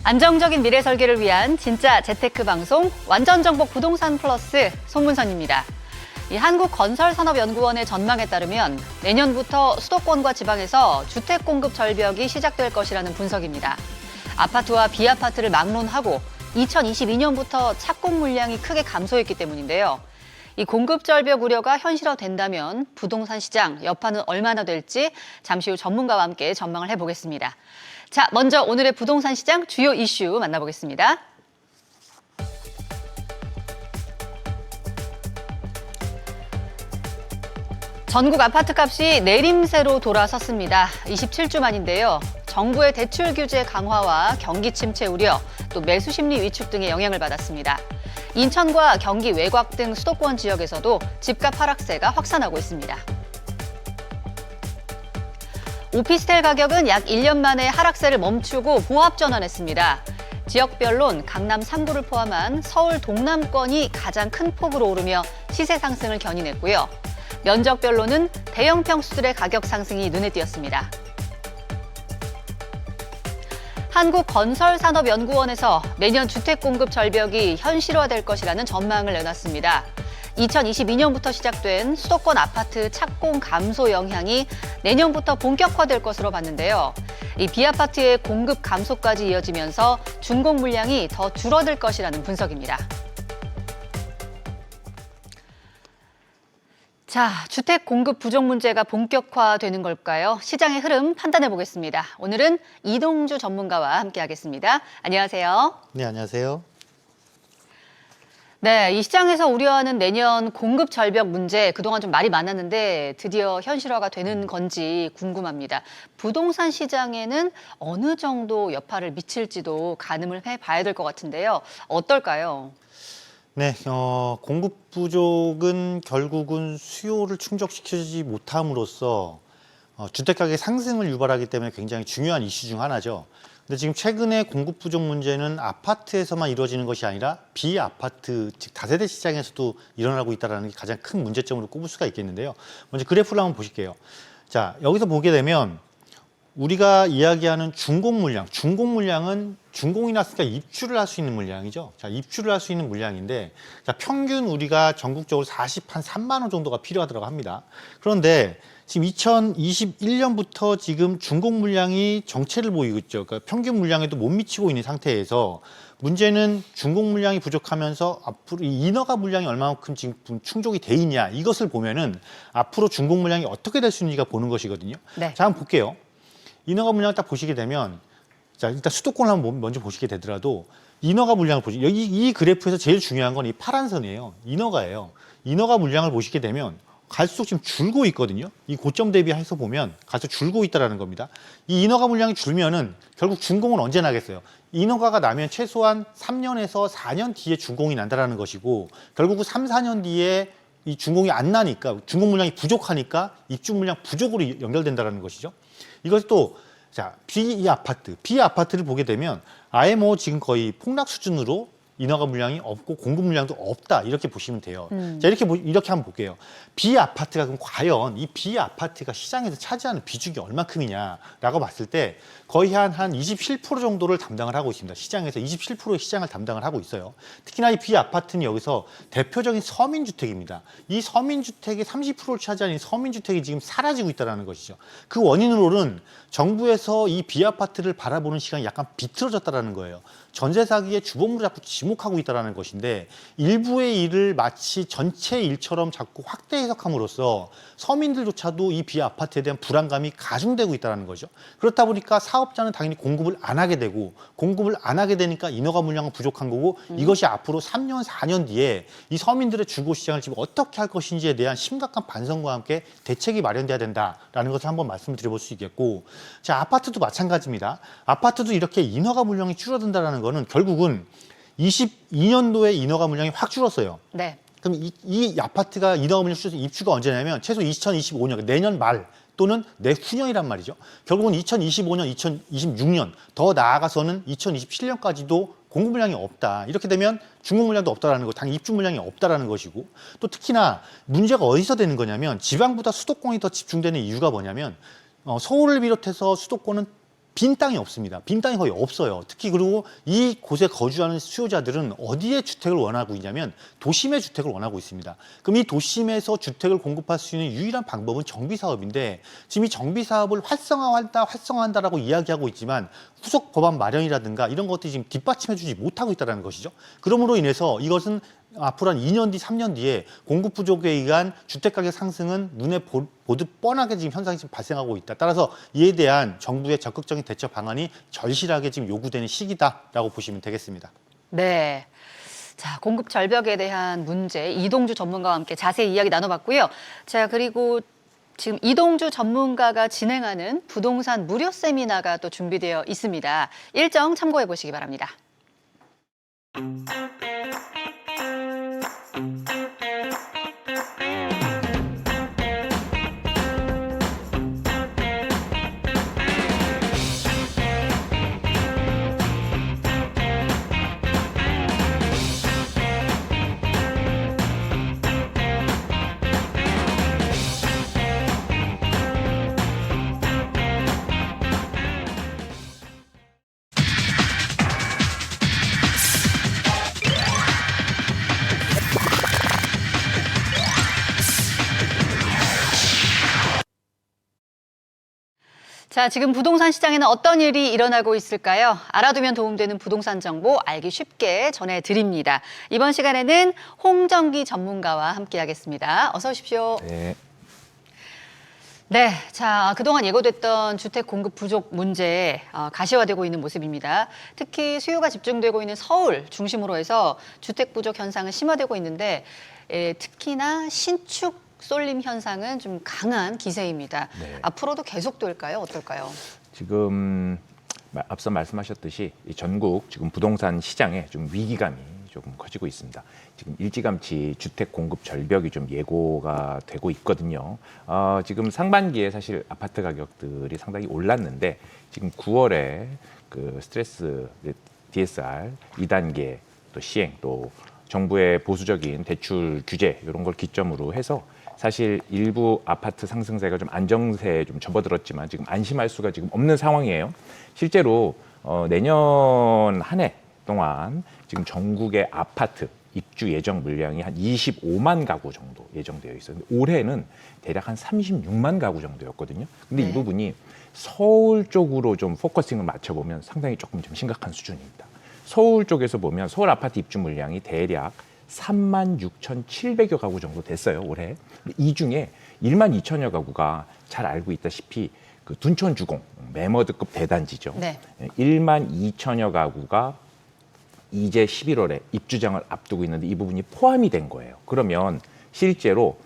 안정적인 미래 설계를 위한 진짜 재테크 방송 완전 정복 부동산 플러스 송문선입니다. 한국건설산업연구원의 전망에 따르면 내년부터 수도권과 지방에서 주택 공급 절벽이 시작될 것이라는 분석입니다. 아파트와 비아파트를 막론하고 2022년부터 착공 물량이 크게 감소했기 때문인데요. 이 공급 절벽 우려가 현실화된다면 부동산 시장 여파는 얼마나 될지 잠시 후 전문가와 함께 전망을 해보겠습니다. 자, 먼저 오늘의 부동산 시장 주요 이슈 만나보겠습니다. 전국 아파트값이 내림세로 돌아섰습니다. 27주 만인데요. 정부의 대출 규제 강화와 경기 침체 우려, 또 매수 심리 위축 등의 영향을 받았습니다. 인천과 경기 외곽 등 수도권 지역에서도 집값 하락세가 확산하고 있습니다. 오피스텔 가격은 약 1년 만에 하락세를 멈추고 보합 전환했습니다. 지역별론 강남 3구를 포함한 서울 동남권이 가장 큰 폭으로 오르며 시세 상승을 견인했고요. 면적별로는 대형 평수들의 가격 상승이 눈에 띄었습니다. 한국건설산업연구원에서 내년 주택 공급 절벽이 현실화될 것이라는 전망을 내놨습니다. 2022년부터 시작된 수도권 아파트 착공 감소 영향이 내년부터 본격화될 것으로 봤는데요. 이 비아파트의 공급 감소까지 이어지면서 준공 물량이 더 줄어들 것이라는 분석입니다. 자, 주택 공급 부족 문제가 본격화되는 걸까요? 시장의 흐름 판단해 보겠습니다. 오늘은 이동주 전문가와 함께하겠습니다. 안녕하세요. 네, 안녕하세요. 네, 이 시장에서 우려하는 내년 공급 절벽 문제 그동안 좀 말이 많았는데 드디어 현실화가 되는 건지 궁금합니다. 부동산 시장에는 어느 정도 여파를 미칠지도 가늠을 해봐야 될 것 같은데요. 어떨까요? 네, 공급 부족은 결국은 수요를 충족시키지 못함으로써 주택가격 상승을 유발하기 때문에 굉장히 중요한 이슈 중 하나죠. 근데 지금 최근에 공급 부족 문제는 아파트에서만 이루어지는 것이 아니라 비아파트, 즉 다세대 시장에서도 일어나고 있다는 게 가장 큰 문제점으로 꼽을 수가 있겠는데요. 먼저 그래프를 한번 보실게요. 자, 여기서 보게 되면 우리가 이야기하는 준공 물량은 준공이 났으니까 입주를 할 수 있는 물량이죠. 자, 입주를 할 수 있는 물량인데, 자, 평균 우리가 전국적으로 3만 호 정도가 필요하다고 합니다. 그런데 지금 2021년부터 지금 준공 물량이 정체를 보이고 있죠. 그러니까 평균 물량에도 못 미치고 있는 상태에서 문제는 준공 물량이 부족하면서 앞으로 이 인허가 물량이 얼마만큼 지금 충족이 돼 있냐, 이것을 보면은 앞으로 준공 물량이 어떻게 될 수 있는지가 보는 것이거든요. 네. 자, 한번 볼게요. 인허가 물량을 딱 보시게 되면, 자, 일단 수도권을 한번 먼저 보시게 되더라도 인허가 물량을 보시, 여기 이 그래프에서 제일 중요한 건 이 파란 선이에요. 인허가예요. 인허가 물량을 보시게 되면 갈수록 지금 줄고 있거든요. 이 고점 대비해서 보면 갈수록 줄고 있다라는 겁니다. 이 인허가 물량이 줄면은 결국 준공은 언제 나겠어요? 인허가가 나면 최소한 3년에서 4년 뒤에 준공이 난다라는 것이고, 결국은 3, 4년 뒤에 이 준공이 안 나니까, 준공 물량이 부족하니까 입주 물량 부족으로 연결된다라는 것이죠. 이것이 또, 자, 비아파트를 보게 되면 아예 뭐 지금 거의 폭락 수준으로 인허가 물량이 없고 공급 물량도 없다, 이렇게 보시면 돼요. 자, 이렇게 한번 볼게요. 비아파트가 그럼 과연 이 비아파트가 시장에서 차지하는 비중이 얼마큼이냐라고 봤을 때 거의 한 27% 정도를 담당을 하고 있습니다. 시장에서 27%의 시장을 담당을 하고 있어요. 특히나 이 비아파트는 여기서 대표적인 서민주택입니다. 이 서민주택의 30%를 차지하는 이 서민주택이 지금 사라지고 있다는 것이죠. 그 원인으로는 정부에서 이 비아파트를 바라보는 시간이 약간 비틀어졌다는 거예요. 전세 사기의 주범으로 자꾸 지목하고 있다는 것인데, 일부의 일을 마치 전체 일처럼 자꾸 확대 해석함으로써 서민들조차도 이 비아파트에 대한 불안감이 가중되고 있다는 거죠. 그렇다 보니까 사업자는 당연히 공급을 안 하게 되고, 공급을 안 하게 되니까 인허가 물량은 부족한 거고, 이것이 앞으로 3년, 4년 뒤에 이 서민들의 주거 시장을 지금 어떻게 할 것인지에 대한 심각한 반성과 함께 대책이 마련돼야 된다라는 것을 한번 말씀을 드려볼 수 있겠고, 자, 아파트도 마찬가지입니다. 아파트도 이렇게 인허가 물량이 줄어든다는 거는 결국은 22년도에 인허가 물량이 확 줄었어요. 네. 그럼 이 아파트가 인허가 물량 줄어서 입주가 언제냐면 최소 2025년, 내년 말 또는 내후년이란 말이죠. 결국은 2025년, 2026년, 더 나아가서는 2027년까지도 공급 물량이 없다. 이렇게 되면 준공 물량도 없다라는 거, 당연히 입주 물량이 없다라는 것이고, 또 특히나 문제가 어디서 되는 거냐면 지방보다 수도권이 더 집중되는 이유가 뭐냐면 서울을 비롯해서 수도권은 빈 땅이 없습니다. 빈 땅이 거의 없어요. 특히 그리고 이 곳에 거주하는 수요자들은 어디에 주택을 원하고 있냐면 도심의 주택을 원하고 있습니다. 그럼 이 도심에서 주택을 공급할 수 있는 유일한 방법은 정비 사업인데 지금 이 정비 사업을 활성화한다라고 이야기하고 있지만 후속 법안 마련이라든가 이런 것들이 지금 뒷받침해주지 못하고 있다는 것이죠. 그러므로 인해서 이것은 앞으로 한 2년 뒤, 3년 뒤에 공급 부족에 의한 주택 가격 상승은 눈에 보듯 뻔하게 지금 현상이 지금 발생하고 있다. 따라서 이에 대한 정부의 적극적인 대처 방안이 절실하게 지금 요구되는 시기다라고 보시면 되겠습니다. 네. 자, 공급 절벽에 대한 문제 이동주 전문가와 함께 자세히 이야기 나눠봤고요. 자, 그리고 지금 이동주 전문가가 진행하는 부동산 무료 세미나가 또 준비되어 있습니다. 일정 참고해 보시기 바랍니다. 자, 지금 부동산 시장에는 어떤 일이 일어나고 있을까요? 알아두면 도움되는 부동산 정보 알기 쉽게 전해드립니다. 이번 시간에는 홍정기 전문가와 함께하겠습니다. 어서 오십시오. 네. 네, 자, 그동안 예고됐던 주택 공급 부족 문제 가시화되고 있는 모습입니다. 특히 수요가 집중되고 있는 서울 중심으로 해서 주택 부족 현상은 심화되고 있는데 특히나 신축 쏠림 현상은 좀 강한 기세입니다. 네. 앞으로도 계속될까요? 어떨까요? 지금 앞서 말씀하셨듯이 이 전국 지금 부동산 시장에 좀 위기감이 조금 커지고 있습니다. 지금 일찌감치 주택 공급 절벽이 좀 예고가 되고 있거든요. 지금 상반기에 사실 아파트 가격들이 상당히 올랐는데 지금 9월에 그 스트레스 DSR 2단계 또 시행 또 정부의 보수적인 대출 규제 이런 걸 기점으로 해서 사실 일부 아파트 상승세가 좀 안정세에 좀 접어들었지만 지금 안심할 수가 지금 없는 상황이에요. 실제로 내년 한 해 동안 지금 전국의 아파트 입주 예정 물량이 한 25만 가구 정도 예정되어 있어요. 올해는 대략 한 36만 가구 정도였거든요. 근데 네. 이 부분이 서울 쪽으로 좀 포커싱을 맞춰보면 상당히 조금 좀 심각한 수준입니다. 서울 쪽에서 보면 서울 아파트 입주 물량이 대략 36,700여 가구 정도 됐어요, 올해. 이 중에 1만 2천여 가구가 잘 알고 있다시피 그 둔촌주공, 매머드급 대단지죠. 네. 1만 2천여 가구가 이제 11월에 입주장을 앞두고 있는데 이 부분이 포함이 된 거예요. 그러면 실제로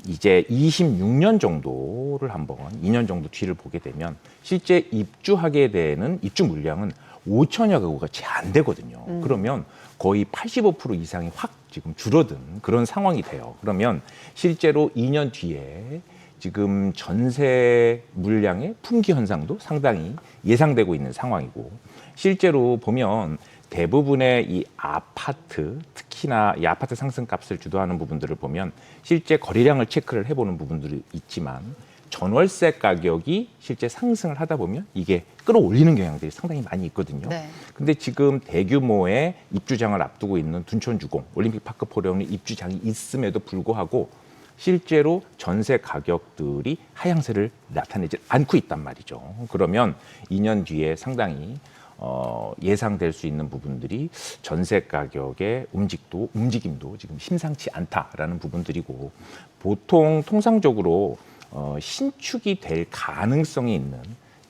이제 26년 정도를 한번 2년 정도 뒤를 보게 되면 실제 입주하게 되는 입주 물량은 5천여 가구가 채 안 되거든요. 그러면 거의 85% 이상이 확 지금 줄어든 그런 상황이 돼요. 그러면 실제로 2년 뒤에 지금 전세 물량의 품귀 현상도 상당히 예상되고 있는 상황이고 실제로 보면 대부분의 이 아파트, 특히나 이 아파트 상승값을 주도하는 부분들을 보면 실제 거래량을 체크를 해보는 부분들이 있지만 전월세 가격이 실제 상승을 하다 보면 이게 끌어올리는 경향들이 상당히 많이 있거든요. 네. 근데 지금 대규모의 입주장을 앞두고 있는 둔촌주공, 올림픽파크 포레온의 입주장이 있음에도 불구하고 실제로 전세 가격들이 하향세를 나타내지 않고 있단 말이죠. 그러면 2년 뒤에 상당히 예상될 수 있는 부분들이 전세 가격의 움직임도 지금 심상치 않다라는 부분들이고 보통 통상적으로 신축이 될 가능성이 있는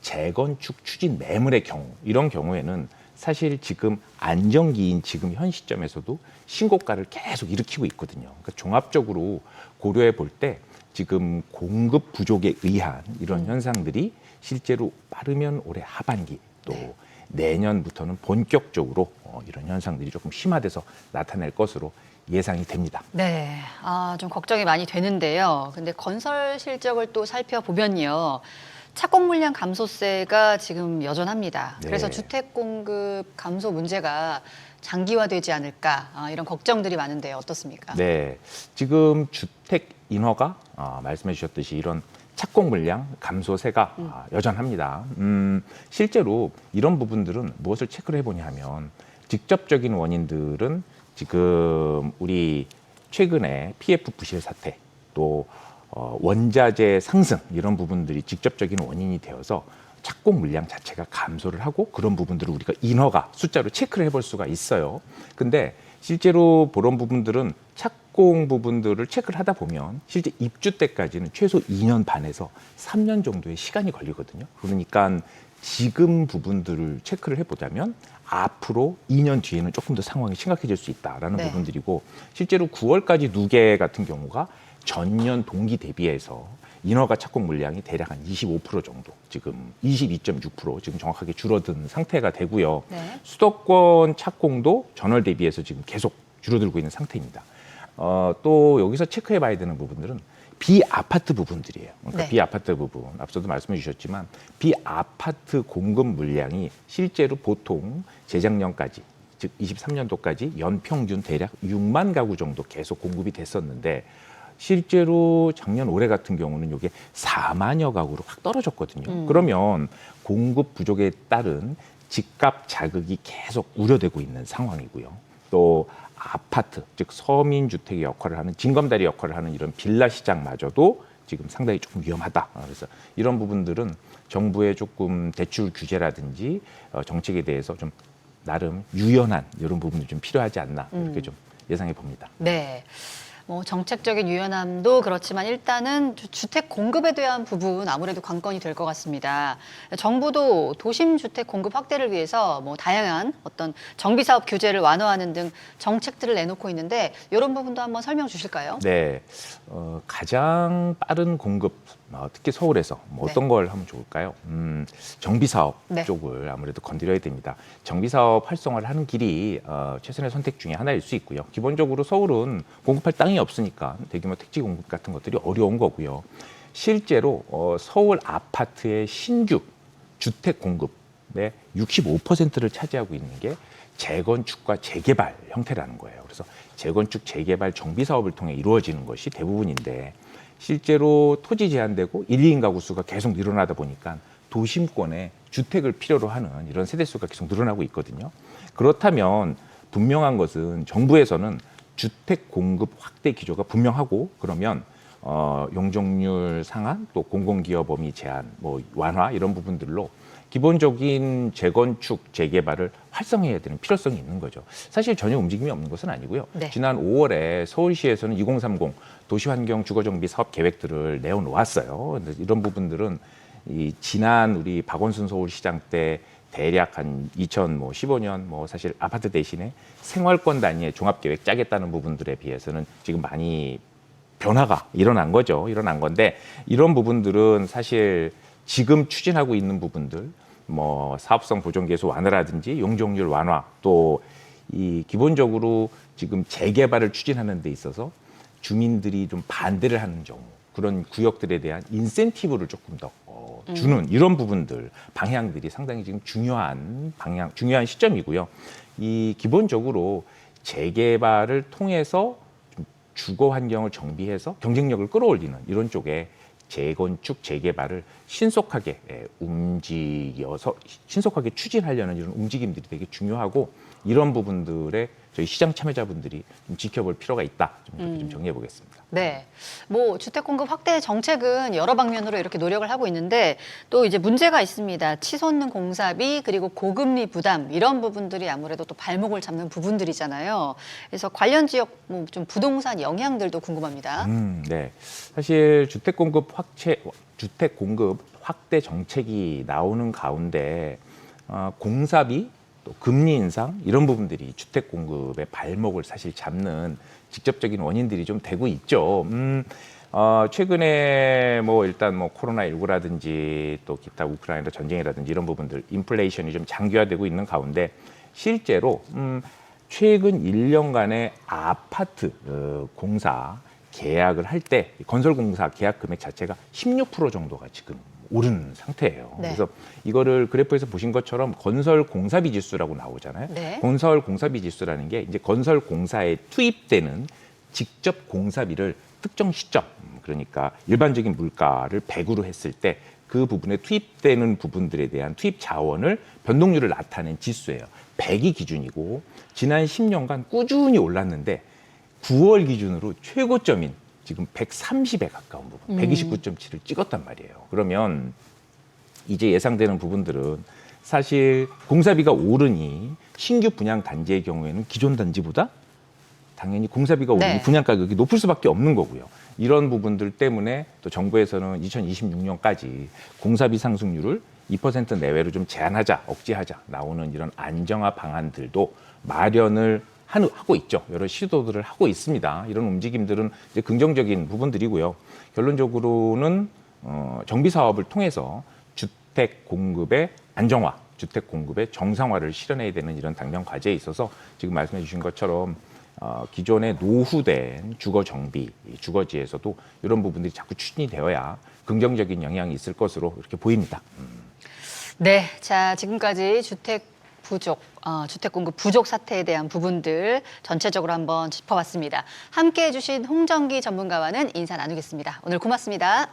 재건축 추진 매물의 경우 이런 경우에는 사실 지금 안정기인 지금 현 시점에서도 신고가를 계속 일으키고 있거든요. 그러니까 종합적으로 고려해 볼 때 지금 공급 부족에 의한 이런 현상들이 실제로 빠르면 올해 하반기 또 내년부터는 본격적으로 이런 현상들이 조금 심화돼서 나타날 것으로 예상이 됩니다. 네, 좀 걱정이 많이 되는데요. 근데 건설 실적을 또 살펴보면요. 착공 물량 감소세가 지금 여전합니다. 네. 그래서 주택 공급 감소 문제가 장기화되지 않을까 이런 걱정들이 많은데 어떻습니까? 네, 지금 주택 인허가 말씀해 주셨듯이 이런 착공 물량 감소세가 여전합니다. 실제로 이런 부분들은 무엇을 체크를 해보냐 하면 직접적인 원인들은 지금 우리 최근에 PF 부실 사태 또 원자재 상승 이런 부분들이 직접적인 원인이 되어서 착공 물량 자체가 감소를 하고 그런 부분들을 우리가 인허가 숫자로 체크를 해볼 수가 있어요. 근데 실제로 그런 부분들은 착공 부분들을 체크를 하다 보면 실제 입주 때까지는 최소 2년 반에서 3년 정도의 시간이 걸리거든요. 그러니까 지금 부분들을 체크를 해보자면 앞으로 2년 뒤에는 조금 더 상황이 심각해질 수 있다라는 네. 부분들이고 실제로 9월까지 누계 같은 경우가 전년 동기 대비해서 인허가 착공 물량이 대략 한 25% 정도, 지금 22.6% 지금 정확하게 줄어든 상태가 되고요. 네. 수도권 착공도 전월 대비해서 지금 계속 줄어들고 있는 상태입니다. 또 여기서 체크해봐야 되는 부분들은 비아파트 부분들이에요. 그러니까 네. 비아파트 부분, 앞서도 말씀해 주셨지만 비아파트 공급 물량이 실제로 보통 재작년까지, 즉 23년도까지 연평균 대략 6만 가구 정도 계속 공급이 됐었는데 실제로 작년 올해 같은 경우는 이게 4만여 가구로 확 떨어졌거든요. 그러면 공급 부족에 따른 집값 자극이 계속 우려되고 있는 상황이고요. 또 아파트, 즉 서민주택의 역할을 하는 징검다리 역할을 하는 이런 빌라 시장마저도 지금 상당히 조금 위험하다. 그래서 이런 부분들은 정부의 조금 대출 규제라든지 정책에 대해서 좀 나름 유연한 이런 부분이 좀 필요하지 않나 이렇게 좀 예상해 봅니다. 네. 뭐 정책적인 유연함도 그렇지만 일단은 주택 공급에 대한 부분 아무래도 관건이 될 것 같습니다. 정부도 도심 주택 공급 확대를 위해서 뭐 다양한 어떤 정비 사업 규제를 완화하는 등 정책들을 내놓고 있는데 이런 부분도 한번 설명 주실까요? 네, 가장 빠른 공급, 특히 서울에서 뭐 어떤 걸 하면 좋을까요? 정비 사업 네. 쪽을 아무래도 건드려야 됩니다. 정비 사업 활성화를 하는 길이 최선의 선택 중에 하나일 수 있고요. 기본적으로 서울은 공급할 땅이 없으니까 대규모 택지 공급 같은 것들이 어려운 거고요. 실제로 서울 아파트의 신규 주택 공급의 65%를 차지하고 있는 게 재건축과 재개발 형태라는 거예요. 그래서 재건축, 재개발, 정비 사업을 통해 이루어지는 것이 대부분인데 실제로 토지 제한되고 1, 2인 가구 수가 계속 늘어나다 보니까 도심권에 주택을 필요로 하는 이런 세대 수가 계속 늘어나고 있거든요. 그렇다면 분명한 것은 정부에서는 주택 공급 확대 기조가 분명하고 그러면 용적률 상한 또 공공기여 범위 제한, 뭐 완화 이런 부분들로 기본적인 재건축, 재개발을 활성화해야 되는 필요성이 있는 거죠. 사실 전혀 움직임이 없는 것은 아니고요. 네. 지난 5월에 서울시에서는 2030 도시환경 주거정비 사업 계획들을 내어놓았어요. 근데 이런 부분들은 이 지난 우리 박원순 서울시장 때 대략 한 2015년 뭐 사실 아파트 대신에 생활권 단위의 종합계획 짜겠다는 부분들에 비해서는 지금 많이 변화가 일어난 거죠. 일어난 건데 이런 부분들은 사실 지금 추진하고 있는 부분들 뭐 사업성 보존계수 완화라든지 용적률 완화 또 이 기본적으로 지금 재개발을 추진하는 데 있어서 주민들이 좀 반대를 하는 경우 그런 구역들에 대한 인센티브를 조금 더 주는 이런 부분들 방향들이 상당히 지금 중요한 시점이고요. 이 기본적으로 재개발을 통해서 좀 주거 환경을 정비해서 경쟁력을 끌어올리는 이런 쪽에 재건축, 재개발을 신속하게 움직여서 신속하게 추진하려는 이런 움직임들이 되게 중요하고 이런 부분들에 저희 시장 참여자분들이 좀 지켜볼 필요가 있다. 좀 이렇게 좀 정리해 보겠습니다. 네. 뭐 주택 공급 확대 정책은 여러 방면으로 이렇게 노력을 하고 있는데 또 이제 문제가 있습니다. 치솟는 공사비 그리고 고금리 부담 이런 부분들이 아무래도 또 발목을 잡는 부분들이잖아요. 그래서 관련 지역 뭐 좀 부동산 영향들도 궁금합니다. 네. 사실 주택 공급 확대 정책이 나오는 가운데 공사비 또 금리 인상 이런 부분들이 주택 공급의 발목을 사실 잡는 직접적인 원인들이 좀 되고 있죠. 최근에 뭐 일단 뭐 코로나19라든지 또 기타 우크라이나 전쟁이라든지 이런 부분들 인플레이션이 좀 장기화되고 있는 가운데 실제로 최근 1년간의 아파트 공사 계약을 할 때 건설공사 계약 금액 자체가 16% 정도가 지금 오른 상태예요. 네. 그래서 이거를 그래프에서 보신 것처럼 건설 공사비 지수라고 나오잖아요. 네. 건설 공사비 지수라는 게 이제 건설 공사에 투입되는 직접 공사비를 특정 시점, 그러니까 일반적인 물가를 100으로 했을 때 그 부분에 투입되는 부분들에 대한 투입 자원을 변동률을 나타낸 지수예요. 100이 기준이고 지난 10년간 꾸준히 올랐는데 9월 기준으로 최고점인 지금 130에 가까운 부분, 129.7을 찍었단 말이에요. 그러면 이제 예상되는 부분들은 사실 공사비가 오르니 신규 분양 단지의 경우에는 기존 단지보다 당연히 공사비가 오르니 네. 분양 가격이 높을 수밖에 없는 거고요. 이런 부분들 때문에 또 정부에서는 2026년까지 공사비 상승률을 2% 내외로 좀 제한하자, 억제하자 나오는 이런 안정화 방안들도 마련을 하고 있죠. 여러 시도들을 하고 있습니다. 이런 움직임들은 이제 긍정적인 부분들이고요. 결론적으로는 정비 사업을 통해서 주택 공급의 안정화, 주택 공급의 정상화를 실현해야 되는 이런 당면 과제에 있어서 지금 말씀해 주신 것처럼 기존의 노후된 주거 정비, 주거지에서도 이런 부분들이 자꾸 추진이 되어야 긍정적인 영향이 있을 것으로 이렇게 보입니다. 네, 자 지금까지 주택 공급 부족 사태에 대한 부분들 전체적으로 한번 짚어봤습니다. 함께해 주신 홍정기 전문가와는 인사 나누겠습니다. 오늘 고맙습니다.